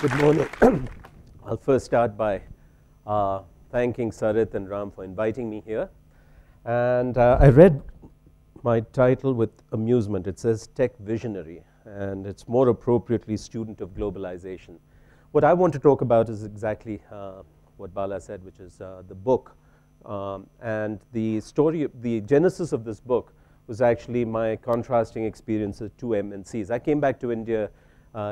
Good morning. I'll first start by thanking Sarit and Ram for inviting me here. And I read my title with amusement. It says Tech Visionary, and it's more appropriately Student of Globalization. What I want to talk about is exactly what Bala said, which is the book. And the story, the genesis of this book was actually my contrasting experience at two MNCs. I came back to India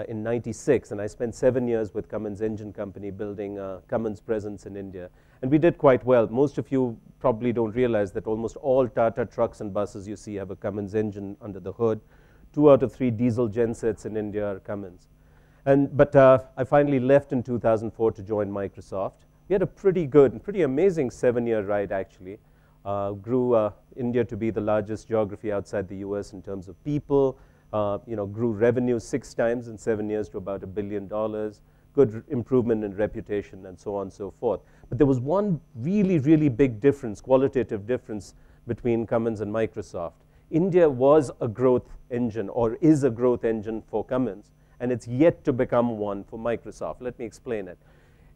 in '96, and I spent 7 years with Cummins Engine Company building Cummins' presence in India. And we did quite well. Most of you probably don't realize that almost all Tata trucks and buses you see have a Cummins engine under the hood. 2 out of 3 diesel gensets in India are Cummins. But I finally left in 2004 to join Microsoft. We had a pretty good and pretty amazing 7-year ride, actually. Grew India to be the largest geography outside the US in terms of people. Grew revenue 6 times in 7 years to about $1 billion. Good improvement in reputation, and so on and so forth. But there was one really, really big difference, qualitative difference between Cummins and Microsoft. India was a growth engine, or is a growth engine for Cummins, and it's yet to become one for Microsoft. Let me explain it.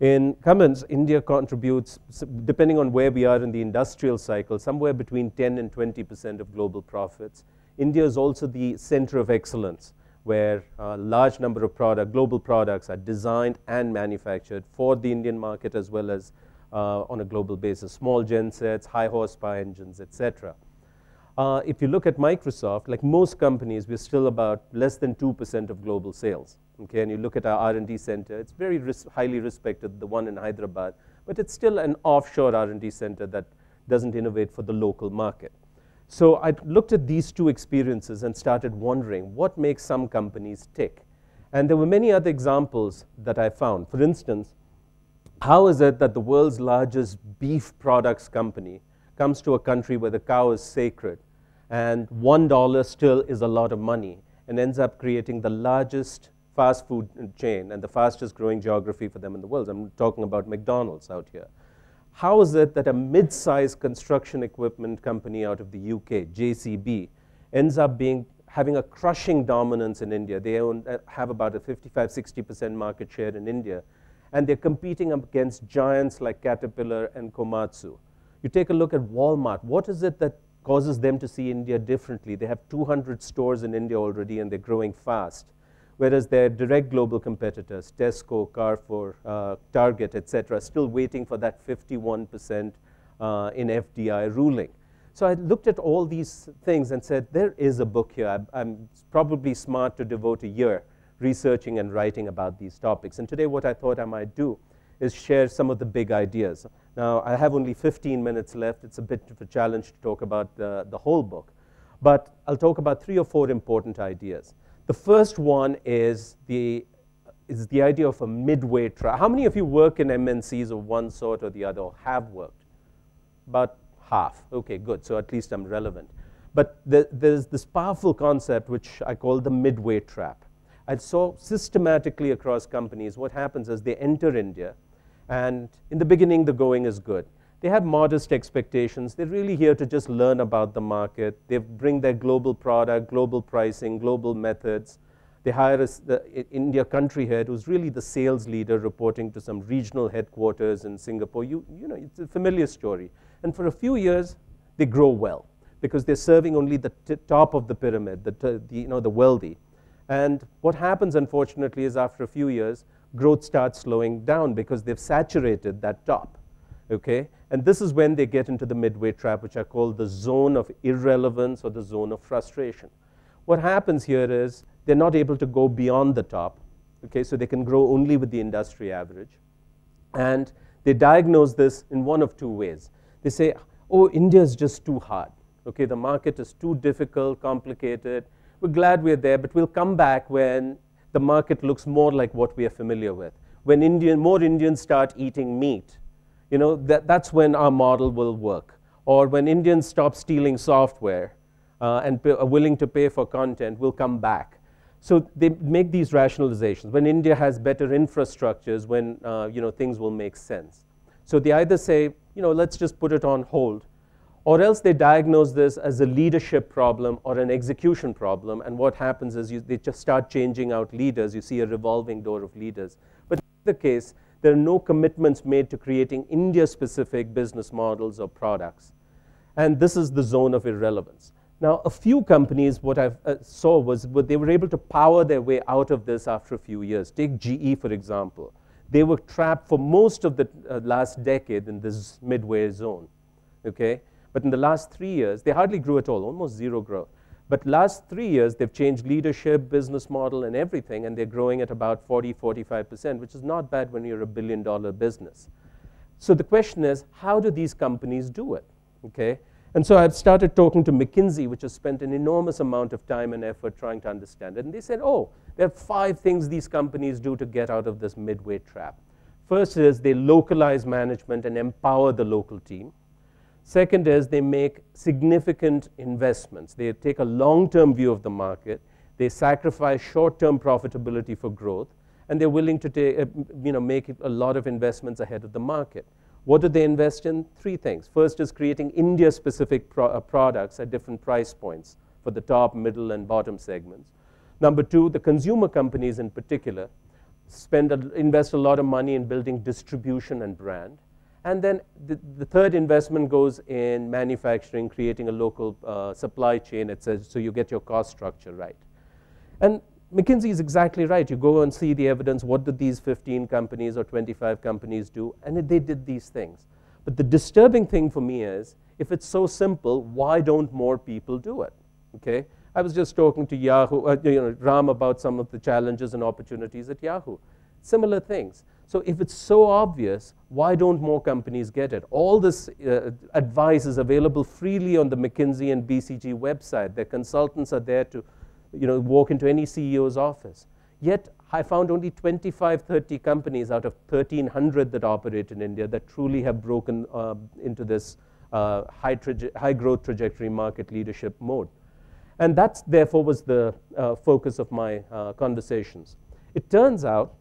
In Cummins, India contributes, depending on where we are in the industrial cycle, somewhere between 10 and 20% of global profits. India is also the center of excellence, where a large number of global products are designed and manufactured for the Indian market, as well as on a global basis. Small gensets, high horsepower engines, etc. If you look at Microsoft, like most companies, we're still about less than 2% of global sales. Okay, and you look at our R&D center, it's very highly respected, the one in Hyderabad, but it's still an offshore R&D center that doesn't innovate for the local market. So I looked at these two experiences and started wondering what makes some companies tick. And there were many other examples that I found. For instance, how is it that the world's largest beef products company comes to a country where the cow is sacred, and $1 still is a lot of money, and ends up creating the largest fast food chain and the fastest growing geography for them in the world? I'm talking about McDonald's out here. How is it that a mid-sized construction equipment company out of the UK, JCB, ends up having a crushing dominance in India? They have about a 55–60% market share in India, and they're competing against giants like Caterpillar and Komatsu. You take a look at Walmart. What is it that causes them to see India differently? They have 200 stores in India already, and they're growing fast. Whereas their direct global competitors, Tesco, Carrefour, Target, etc., are still waiting for that 51% in FDI ruling. So I looked at all these things and said, there is a book here. I'm probably smart to devote a year researching and writing about these topics. And today what I thought I might do is share some of the big ideas. Now, I have only 15 minutes left. It's a bit of a challenge to talk about the whole book. But I'll talk about 3 or 4 important ideas. The first one is the idea of a midway trap. How many of you work in MNCs of one sort or the other, or have worked? About half. Okay, good. So at least I'm relevant. But there's this powerful concept which I call the midway trap. I saw systematically across companies what happens is they enter India, and in the beginning the going is good. They have modest expectations. They're really here to just learn about the market. They bring their global product, global pricing, global methods. They hire the India country head who's really the sales leader reporting to some regional headquarters in Singapore. You know, it's a familiar story. And for a few years, they grow well because they're serving only the top of the pyramid, the wealthy. And what happens, unfortunately, is after a few years, growth starts slowing down because they've saturated that top. Okay? And this is when they get into the midway trap, which I call the zone of irrelevance or the zone of frustration. What happens here is they're not able to go beyond the top. Okay? So they can grow only with the industry average. And they diagnose this in one of 2 ways. They say, oh, India is just too hard. Okay? The market is too difficult, complicated. We're glad we're there, but we'll come back when the market looks more like what we are familiar with. When more Indians start eating meat, you know, that's when our model will work. Or when Indians stop stealing software and are willing to pay for content, we'll come back. So they make these rationalizations. When India has better infrastructures, when things will make sense. So they either say, let's just put it on hold, or else they diagnose this as a leadership problem or an execution problem. And what happens is they just start changing out leaders. You see a revolving door of leaders. the case, there are no commitments made to creating India-specific business models or products. And this is the zone of irrelevance. Now, a few companies, what I saw was they were able to power their way out of this after a few years. Take GE, for example. They were trapped for most of the last decade in this midway zone, okay? But in the last 3 years, they hardly grew at all, almost zero growth. But last 3 years, they've changed leadership, business model, and everything, and they're growing at about 40, 45%, which is not bad when you're a billion-dollar business. So the question is, how do these companies do it, okay? And so I've started talking to McKinsey, which has spent an enormous amount of time and effort trying to understand it. And they said, oh, there are 5 things these companies do to get out of this midway trap. First is they localize management and empower the local team. Take is they make significant investments. They take a long-term view of the market. They sacrifice short-term profitability for growth. And they're willing to make a lot of investments ahead of the market. What do they invest in? 3 things. First is creating India-specific products at different price points for the top, middle, and bottom segments. Number 2, the consumer companies in particular invest a lot of money in building distribution and brand. And then the third investment goes in manufacturing, creating a local supply chain, etc., so you get your cost structure right. And McKinsey is exactly right. You go and see the evidence. What did these 15 companies or 25 companies do? And they did these things. But the disturbing thing for me is, if it's so simple, why don't more people do it? Okay? I was just talking to Ram about some of the challenges and opportunities at Yahoo. Similar things. So if it's so obvious, why don't more companies get it? All this advice is available freely on the McKinsey and BCG website. Their consultants are there to walk into any CEO's office. Yet I found only 25, 30 companies out of 1,300 that operate in India that truly have broken into this high growth trajectory market leadership mode. And that, therefore, was the focus of my conversations. It turns out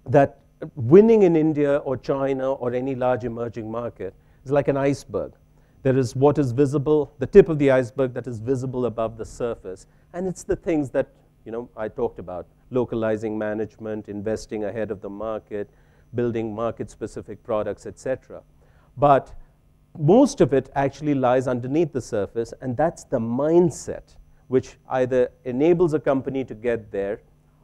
that winning in India or China or any large emerging market is like an iceberg. There is what is visible, the tip of the iceberg that is visible above the surface. And it's the things that I talked about: localizing management, investing ahead of the market, building market-specific products, etc. But most of it actually lies underneath the surface, and that's the mindset which either enables a company to get there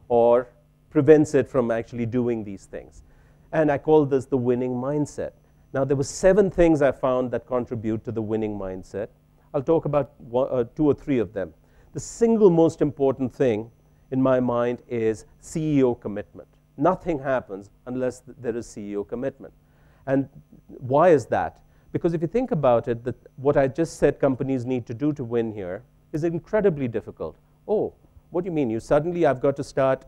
or prevents it from actually doing these things. And I call this the winning mindset. Now, there were 7 things I found that contribute to the winning mindset. I'll talk about 2 or 3 of them. The single most important thing in my mind is CEO commitment. Nothing happens unless there is CEO commitment. And why is that? Because if you think about it, what I just said companies need to do to win here is incredibly difficult. Oh, what do you mean? I've got to start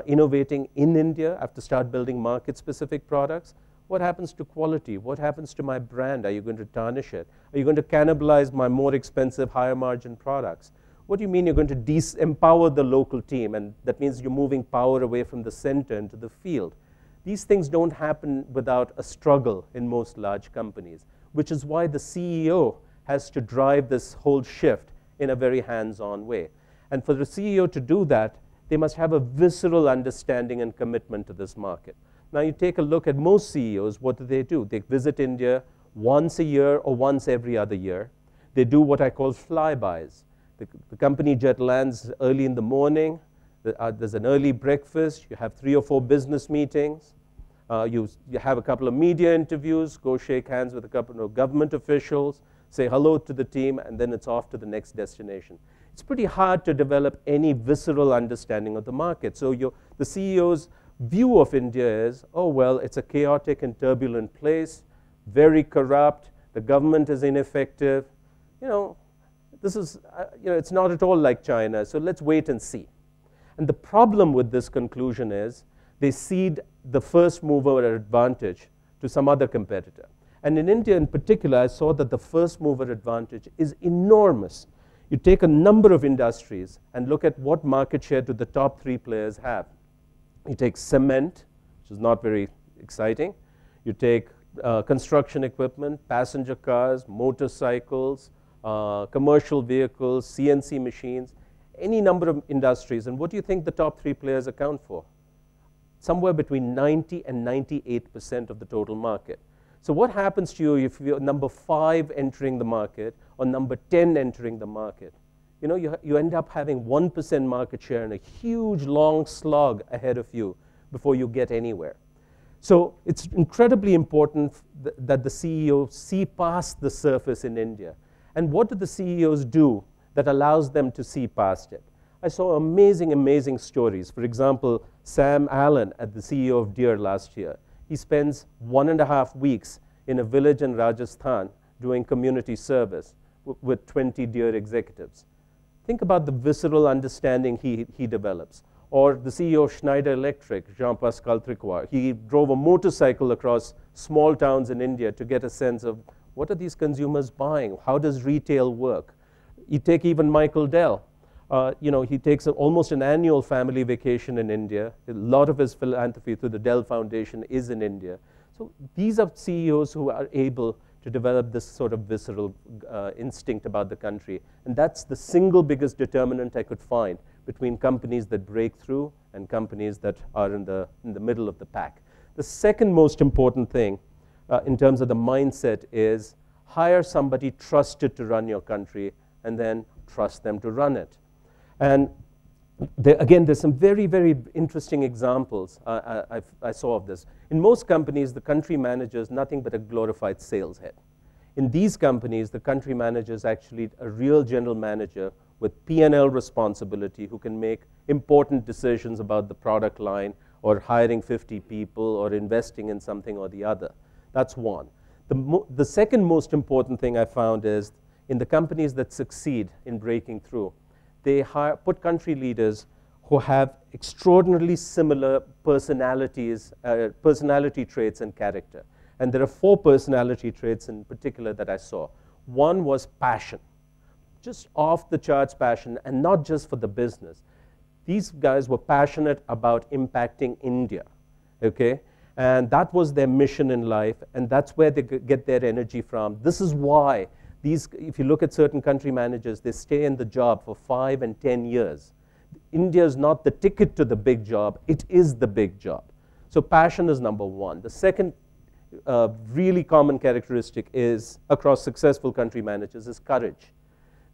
innovating in India. I have to start building market-specific products. What happens to quality? What happens to my brand? Are you going to tarnish it? Are you going to cannibalize my more expensive, higher margin products? What do you mean you're going to empower the local team? And that means you're moving power away from the center into the field. These things don't happen without a struggle in most large companies, which is why the CEO has to drive this whole shift in a very hands-on way. And for the CEO to do that, they must have a visceral understanding and commitment to this market. Now, you take a look at most CEOs, what do? They visit India once a year or once every other year. They do what I call flybys. The company jet lands early in the morning. There's an early breakfast. You have 3 or 4 business meetings. You have a couple of media interviews, go shake hands with a couple of government officials, say hello to the team, and then it's off to the next destination. It's pretty hard to develop any visceral understanding of the market. So the CEO's view of India is, oh, well, it's a chaotic and turbulent place, very corrupt, the government is ineffective. This is, it's not at all like China, so let's wait and see. And the problem with this conclusion is they cede the first mover advantage to some other competitor. And in India in particular, I saw that the first mover advantage is enormous. You take a number of industries and look at what market share do the top 3 players have. You take cement, which is not very exciting. You take construction equipment, passenger cars, motorcycles, commercial vehicles, CNC machines, any number of industries. And what do you think the top 3 players account for? somewhere between 90 and 98% of the total market. So what happens to you if you're number 5 entering the market or number 10 entering the market? You know, you end up having 1% market share and a huge long slog ahead of you before you get anywhere. So it's incredibly important that the CEOs see past the surface in India. And what do the CEOs do that allows them to see past it? I saw amazing, amazing stories. For example, Sam Allen, the CEO of Deere last year, he spends 1.5 weeks in a village in Rajasthan doing community service with 20 Deere executives. Think about the visceral understanding he develops. Or the CEO of Schneider Electric, Jean-Pascal Tricoire, he drove a motorcycle across small towns in India to get a sense of what are these consumers buying? How does retail work? You take even Michael Dell. You know, he takes almost an annual family vacation in India. A lot of his philanthropy through the Dell Foundation is in India. So these are CEOs who are able to develop this sort of visceral instinct about the country. And that's the single biggest determinant I could find between companies that break through and companies that are in the middle of the pack. The second most important thing in terms of the mindset is hire somebody trusted to run your country and then trust them to run it. And again, there's some very, very interesting examples I saw of this. In most companies, the country manager is nothing but a glorified sales head. In these companies, the country manager is actually a real general manager with P&L responsibility who can make important decisions about the product line or hiring 50 people or investing in something or the other. That's one. The second most important thing I found is in the companies that succeed in breaking through, they put country leaders who have extraordinarily similar personalities, personality traits and character. And there are 4 personality traits in particular that I saw. One was passion, just off the charts passion, and not just for the business. These guys were passionate about impacting India, okay? And that was their mission in life, and that's where they get their energy from. This is why if you look at certain country managers, they stay in the job for 5 and 10 years. India is not the ticket to the big job, it is the big job. So passion is number 1. The second really common characteristic is, across successful country managers, is courage.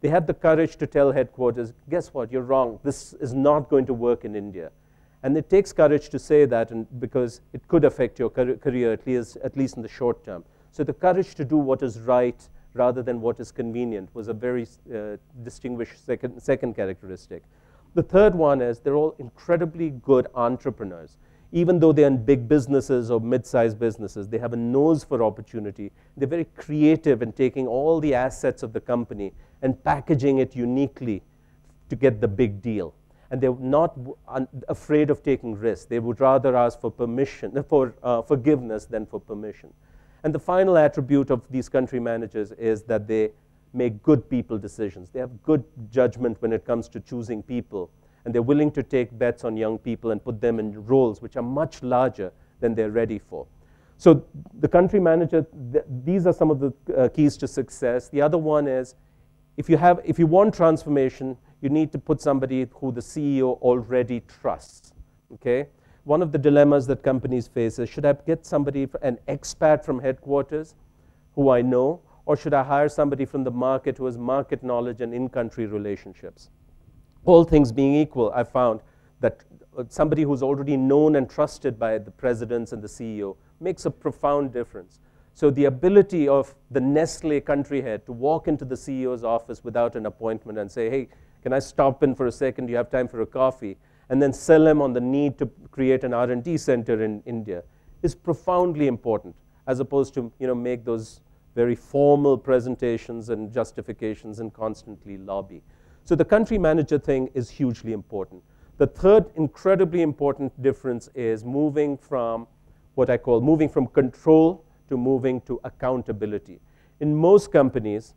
They have the courage to tell headquarters, guess what, you're wrong, this is not going to work in India. And it takes courage to say that because it could affect your career, at least in the short term. So the courage to do what is right rather than what is convenient was a very distinguished second characteristic. The third one is they're all incredibly good entrepreneurs. Even though they're in big businesses or mid-sized businesses, they have a nose for opportunity. They're very creative in taking all the assets of the company and packaging it uniquely to get the big deal. And they're not afraid of taking risks. They would rather ask for permission, for forgiveness than for permission. And the final attribute of these country managers is that they make good people decisions. They have good judgment when it comes to choosing people. And they're willing to take bets on young people and put them in roles which are much larger than they're ready for. So the country manager, these are some of the keys to success. The other one is, if you want transformation, you need to put somebody who the CEO already trusts, okay? One of the dilemmas that companies face is, should I get somebody, an expat from headquarters who I know, or should I hire somebody from the market who has market knowledge and in-country relationships? All things being equal, I found that somebody who's already known and trusted by the presidents and the CEO makes a profound difference. So the ability of the Nestle country head to walk into the CEO's office without an appointment and say, hey, can I stop in for a second? Do you have time for a coffee? And then sell him on the need to create an R&D center in India is profoundly important, as opposed to make those very formal presentations and justifications and constantly lobby. So the country manager thing is hugely important. The third incredibly important difference is moving from what I call moving from control to moving to accountability. In most companies,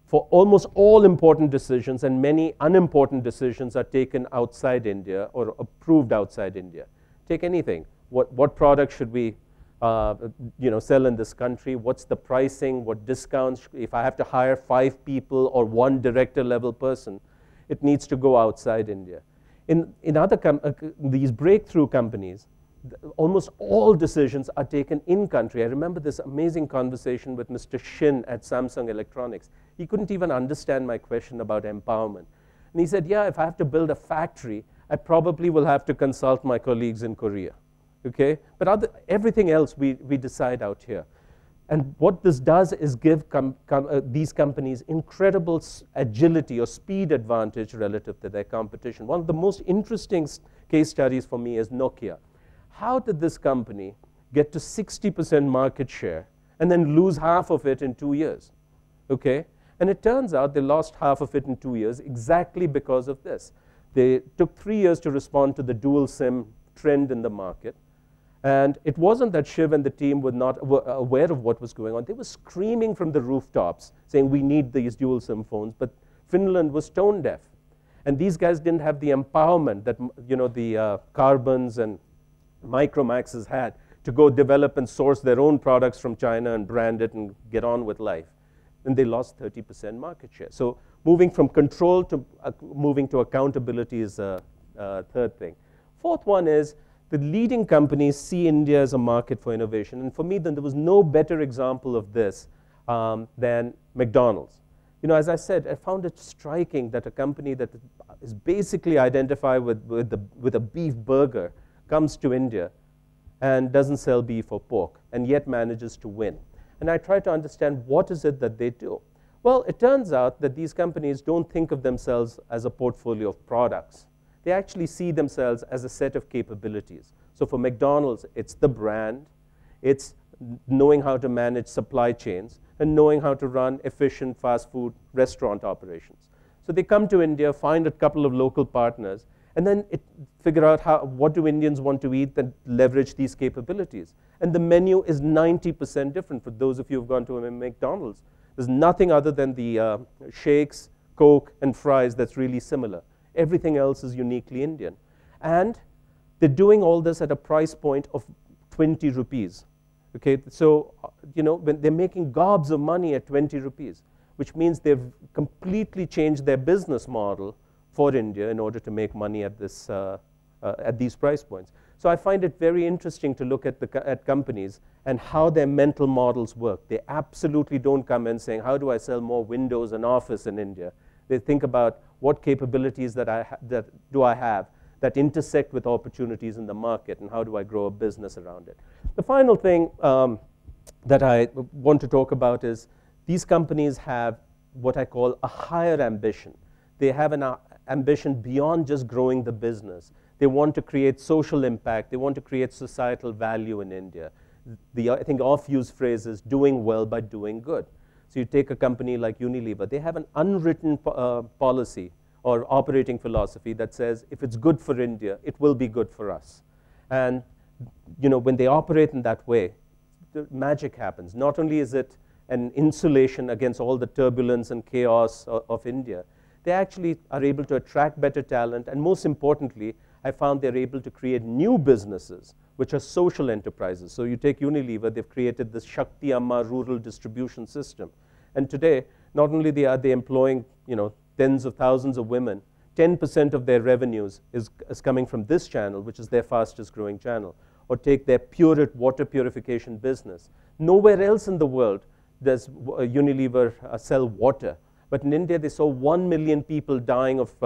for almost all important decisions and many unimportant decisions are taken outside India or approved outside India. Take anything. What product should we sell in this country? What's the pricing? What discounts? If I have to hire 5 people or 1 director level person, it needs to go outside India. In other these breakthrough companies, almost all decisions are taken in country. I remember this amazing conversation with Mr. Shin at Samsung Electronics. He couldn't even understand my question about empowerment. And he said, yeah, if I have to build a factory, I probably will have to consult my colleagues in Korea. Okay? But everything else we decide out here. And what this does is give these companies incredible agility or speed advantage relative to their competition. One of the most interesting case studies for me is Nokia. How did this company get to 60% market share and then lose half of it in 2 years? Okay? And it turns out they lost half of it in 2 years exactly because of this. They took 3 years to respond to the dual SIM trend in the market. And it wasn't that Shiv and the team were not aware of what was going on. They were screaming from the rooftops saying, we need these dual SIM phones. But Finland was tone deaf. And these guys didn't have the empowerment that the Carbons and Micromaxes had to go develop and source their own products from China and brand it and get on with life. And they lost 30% market share. So moving from control to moving to accountability is a third thing. Fourth one is the leading companies see India as a market for innovation. And for me, then there was no better example of this than McDonald's. As I said, I found it striking that a company that is basically identified with a beef burger comes to India and doesn't sell beef or pork, and yet manages to win. And I try to understand what is it that they do. Well, it turns out that these companies don't think of themselves as a portfolio of products. They actually see themselves as a set of capabilities. So for McDonald's, it's the brand, it's knowing how to manage supply chains, and knowing how to run efficient fast food restaurant operations. So they come to India, find a couple of local partners, and then figure out what do Indians want to eat and leverage these capabilities. And the menu is 90% different for those of you who've gone to a McDonald's. There's nothing other than the shakes, Coke, and fries that's really similar. Everything else is uniquely Indian. And they're doing all this at a price point of 20 rupees. Okay, so when they're making gobs of money at 20 rupees, which means they've completely changed their business model for India in order to make money at these price points. So I find it very interesting to look at companies and how their mental models work. They absolutely don't come in saying, how do I sell more Windows and Office in India? They think about what capabilities that do I have that intersect with opportunities in the market, and how do I grow a business around it. The final thing that I want to talk about is these companies have what I call a higher ambition. They have an ambition beyond just growing the business. They want to create social impact. They want to create societal value in India. I think oft-used phrase is doing well by doing good. So you take a company like Unilever. They have an unwritten policy or operating philosophy that says, if it's good for India, it will be good for us. And when they operate in that way, the magic happens. Not only is it an insulation against all the turbulence and chaos of India, they actually are able to attract better talent, and most importantly, I found they're able to create new businesses, which are social enterprises. So you take Unilever, they've created this Shakti Amma rural distribution system. And today, not only are they employing tens of thousands of women, 10% of their revenues is coming from this channel, which is their fastest growing channel. Or take their Pureit water purification business. Nowhere else in the world does Unilever sell water. But in India, they saw 1 million people dying of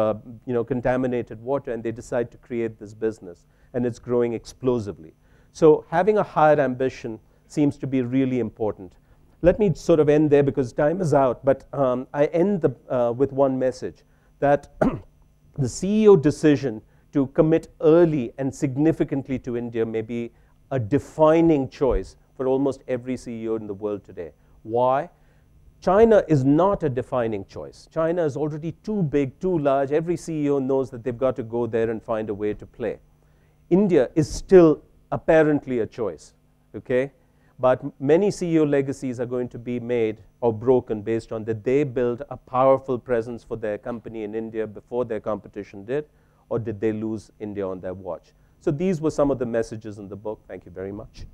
contaminated water, and they decide to create this business. And it's growing explosively. So having a higher ambition seems to be really important. Let me sort of end there because time is out, but I end with one message, that the CEO decision to commit early and significantly to India may be a defining choice for almost every CEO in the world today. Why? China is not a defining choice. China is already too big, too large. Every CEO knows that they've got to go there and find a way to play. India is still apparently a choice, okay? But many CEO legacies are going to be made or broken based on that they built a powerful presence for their company in India before their competition did, or did they lose India on their watch? So these were some of the messages in the book. Thank you very much.